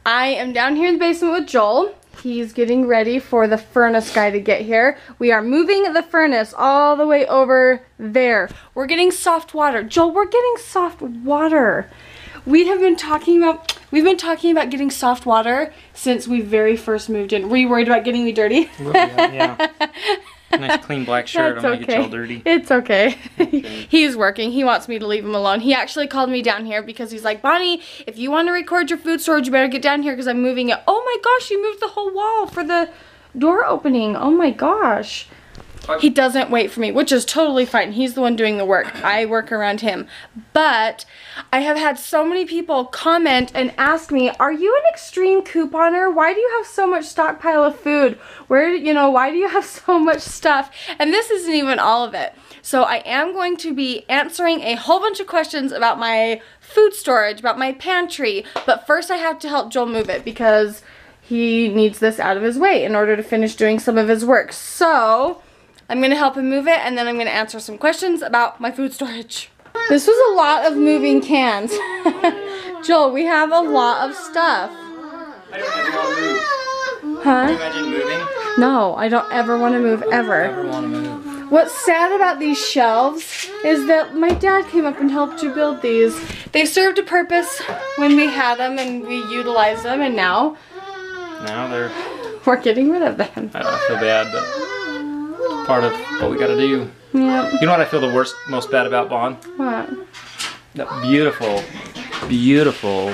I am down here in the basement with Joel. He's getting ready for the furnace guy to get here. We are moving the furnace all the way over there. We're getting soft water. Joel, we're getting soft water. We've been talking about getting soft water since we very first moved in. Were you worried about getting me dirty? A little bit, yeah. Nice clean black shirt. I'm gonna get you all dirty. It's okay. He's working. He wants me to leave him alone. He actually called me down here because he's like, Bonnie, if you want to record your food storage, you better get down here because I'm moving it. Oh my gosh, you moved the whole wall for the door opening. Oh my gosh. He doesn't wait for me, which is totally fine. He's the one doing the work. I work around him. But I have had so many people comment and ask me, are you an extreme couponer? Why do you have so much stockpile of food? Why do you have so much stuff? And this isn't even all of it. So I am going to be answering a whole bunch of questions about my food storage, about my pantry. But first I have to help Joel move it because he needs this out of his way in order to finish doing some of his work. So I'm going to help him move it, and then I'm going to answer some questions about my food storage. This was a lot of moving cans. Joel, we have a lot of stuff. I don't ever want to move. Huh? Can you imagine moving? No, I don't ever want to move, ever. I never want to move. What's sad about these shelves is that my dad came up and helped you build these. They served a purpose when we had them and we utilized them, and now we're getting rid of them. I don't feel bad, but part of what we gotta do. Yeah. You know what I feel the most bad about, Bon? What? That beautiful, beautiful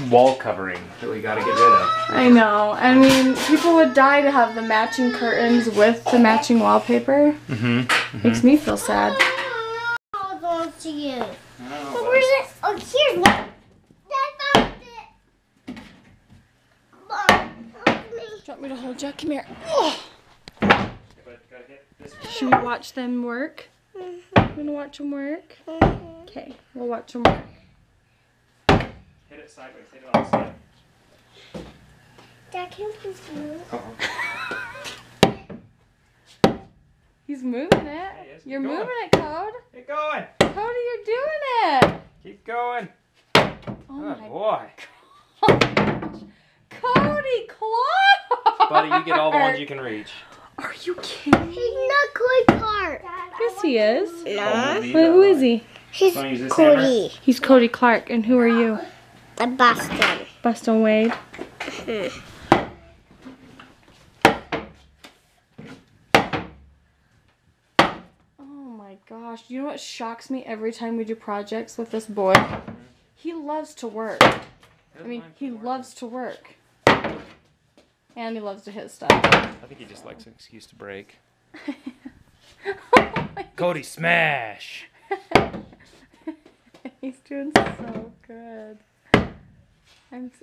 wall covering that we gotta get rid of. I know. I mean, people would die to have the matching curtains with the matching wallpaper. Makes me feel sad. Hold on to you. Where's it? Oh, here's one. Do you want me to hold you? Come here. Oh. Should we watch them work? You wanna watch them work? Okay, we'll watch them work. Hit it sideways. Hit it on the side. Dad, can you please move? He's moving it. You're moving it, Code. Keep going. Cody, you're doing it. Keep going. Oh my boy. Gosh. Cody, Clark. Buddy, you get all the ones you can reach. Are you kidding? He's not Cody Clark. Yes, he is. No. Wait, who is he? He's Cody. He's Cody Clark, and who are you? The Boston. Boston Wade. Oh my gosh. You know what shocks me every time we do projects with this boy? He loves to work. I mean, he loves to work. And he loves to hit stuff. I think he just likes an excuse to break. Cody, smash! He's doing so good.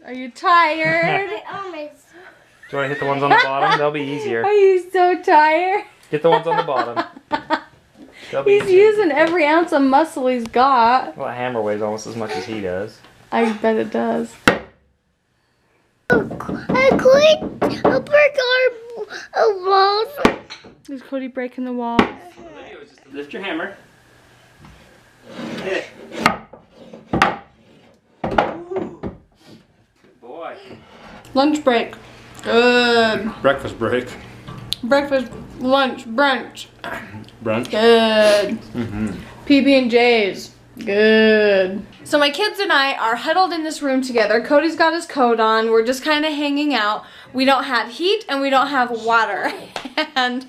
Are you tired? Do you want to hit the ones on the bottom? They'll be easier. Are you so tired? Hit the ones on the bottom. He's using every ounce of muscle he's got. Well, a hammer weighs almost as much as he does. I bet it does. I'll break our walls. Is Cody breaking the walls? Lift your hammer. Hit it. Good boy. Lunch break. Good. Breakfast break. Breakfast, lunch, brunch. Brunch. Good. PB&J's. Good. So my kids and I are huddled in this room together. Cody's got his coat on. We're just kind of hanging out. We don't have heat and we don't have water. And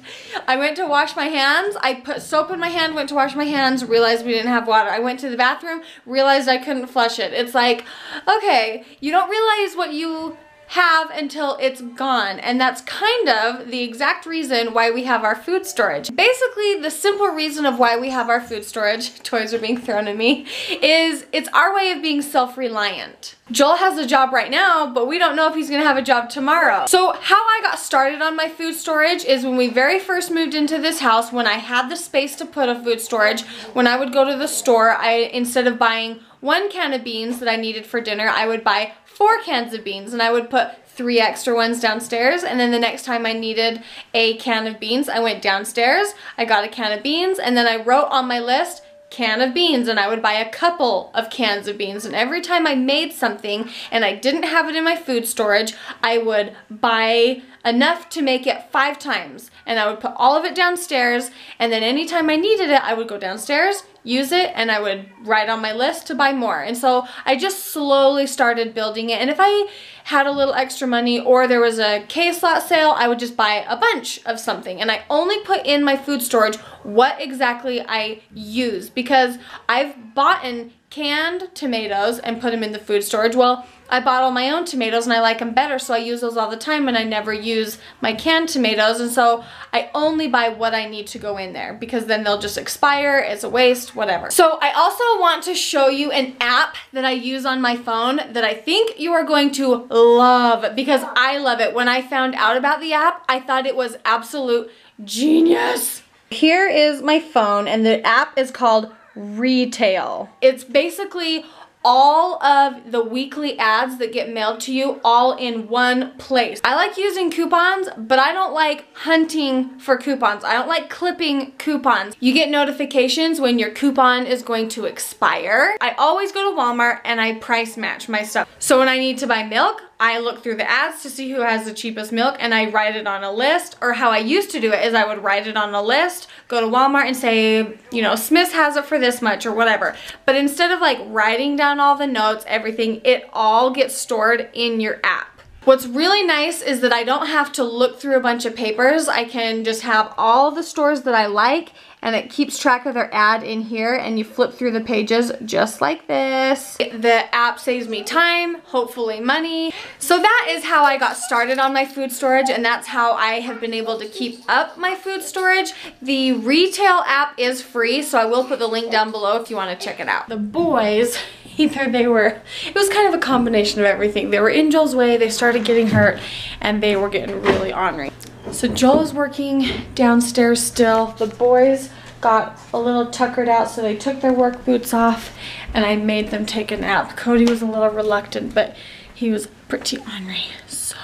I went to wash my hands. I put soap in my hand, went to wash my hands, realized we didn't have water. I went to the bathroom, realized I couldn't flush it. It's like, okay, you don't realize what you have until it's gone, and that's kind of the exact reason why we have our food storage. Basically, the simple reason of why we have our food storage, toys are being thrown at me, is it's our way of being self-reliant. Joel has a job right now, but we don't know if he's gonna have a job tomorrow. So how I got started on my food storage is when we very first moved into this house, when I had the space to put a food storage, when I would go to the store, instead of buying 1 can of beans that I needed for dinner, I would buy 4 cans of beans, and I would put 3 extra ones downstairs, and then the next time I needed a can of beans, I went downstairs, I got a can of beans, and then I wrote on my list can of beans, and I would buy a couple of cans of beans, and every time I made something and I didn't have it in my food storage, I would buy enough to make it 5 times, and I would put all of it downstairs, and then anytime I needed it, I would go downstairs, use it, and I would write on my list to buy more. And so I just slowly started building it, and if I had a little extra money or there was a K-slot sale, I would just buy a bunch of something, and I only put in my food storage what exactly I use, because I've bought in canned tomatoes and put them in the food storage. Well, I bought all my own tomatoes and I like them better, so I use those all the time, and I never use my canned tomatoes, and so I only buy what I need to go in there, because then they'll just expire, it's a waste, whatever. So I also want to show you an app that I use on my phone that I think you are going to love, because I love it. When I found out about the app, I thought it was absolute genius. Here is my phone, and the app is called RETALE. It's basically all of the weekly ads that get mailed to you all in one place. I like using coupons, but I don't like hunting for coupons. I don't like clipping coupons. You get notifications when your coupon is going to expire. I always go to Walmart and I price match my stuff. So when I need to buy milk, I look through the ads to see who has the cheapest milk, and I write it on a list. Or how I used to do it is I would write it on a list, go to Walmart and say, you know, Smith's has it for this much or whatever. But instead of like writing down all the notes, everything, it all gets stored in your app. What's really nice is that I don't have to look through a bunch of papers. I can just have all the stores that I like, and it keeps track of their ad in here, and you flip through the pages just like this. The app saves me time, hopefully money. So that is how I got started on my food storage, and that's how I have been able to keep up my food storage. The RETALE app is free, so I will put the link down below if you want to check it out. The boys, it was kind of a combination of everything. They were in Joel's way, they started getting hurt, and they were getting really ornery. So Joel is working downstairs still. The boys got a little tuckered out, so they took their work boots off, and I made them take a nap. Cody was a little reluctant, but he was pretty ornery, so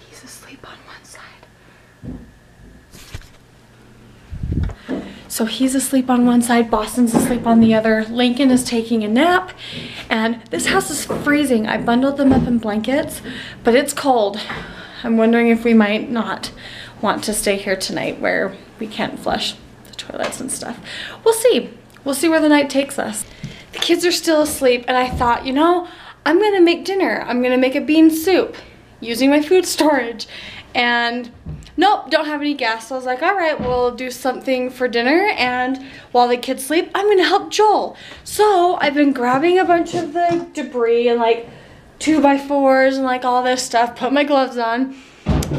he's asleep on one side. So he's asleep on one side, Boston's asleep on the other, Lincoln is taking a nap, and this house is freezing. I bundled them up in blankets, but it's cold. I'm wondering if we might not want to stay here tonight where we can't flush the toilets and stuff. We'll see. We'll see where the night takes us. The kids are still asleep, and I thought, you know, I'm gonna make dinner. I'm gonna make a bean soup using my food storage. And nope, don't have any gas. So I was like, all right, we'll do something for dinner, and while the kids sleep, I'm gonna help Joel. So I've been grabbing a bunch of the debris and like 2x4s and like all this stuff, put my gloves on,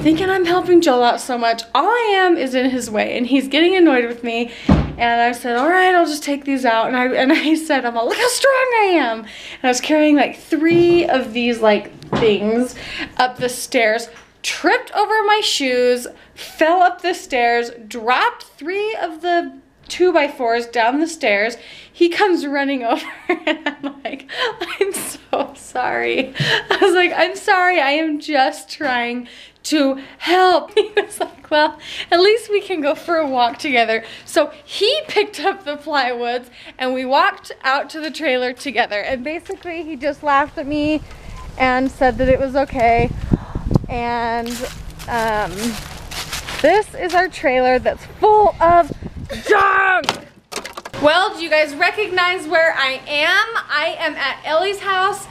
thinking I'm helping Joel out so much. All I am is in his way, and he's getting annoyed with me. And I said, all right, I'll just take these out. And I said, I'm all, look how strong I am. And I was carrying like 3 of these like things up the stairs, tripped over my shoes, fell up the stairs, dropped 3 of the 2x4s down the stairs. He comes running over, and I'm like, I'm so sorry. I was like, I'm sorry, I am just trying to help. He was like, well, at least we can go for a walk together. So he picked up the plywoods, and we walked out to the trailer together. And basically, he just laughed at me and said that it was okay. And this is our trailer that's full of junk. Well, do you guys recognize where I am? I am at Ellie's house.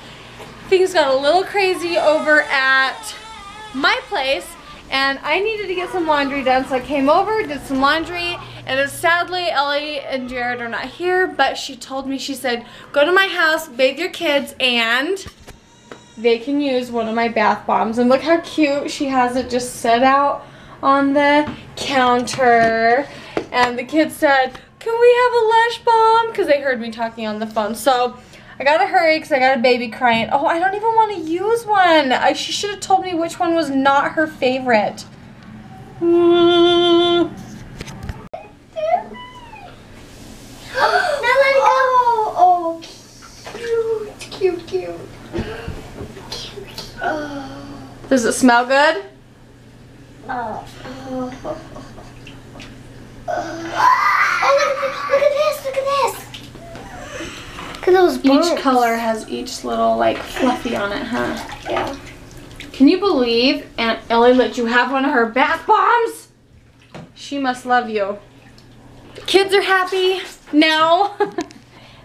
Things got a little crazy over at my place, and I needed to get some laundry done, so I came over, did some laundry, and sadly Ellie and Jared are not here, but she told me, she said, go to my house, bathe your kids, and they can use one of my bath bombs. And look how cute she has it just set out on the counter. And the kids said, can we have a Lush bomb? Because they heard me talking on the phone. So I gotta hurry because I got a baby crying. Oh, I don't even want to use one. She should have told me which one was not her favorite. Now let it go. Oh, cute, cute. Oh. Does it smell good? Oh, look look at this. Look at those birds. Each color has each little like fluffy on it, huh? Yeah. Can you believe Aunt Ellie let you have one of her bath bombs? She must love you. The kids are happy now.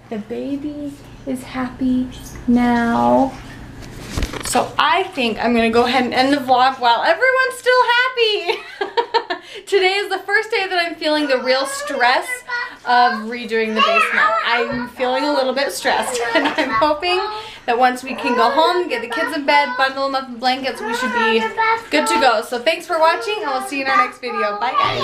The baby is happy now. So I think I'm gonna go ahead and end the vlog while everyone's still happy. Today is the first day that I'm feeling the real stress of redoing the basement. I'm feeling a little bit stressed, and I'm hoping that once we can go home, get the kids in bed, bundle them up in blankets, we should be good to go. So thanks for watching, and we'll see you in our next video. Bye, guys.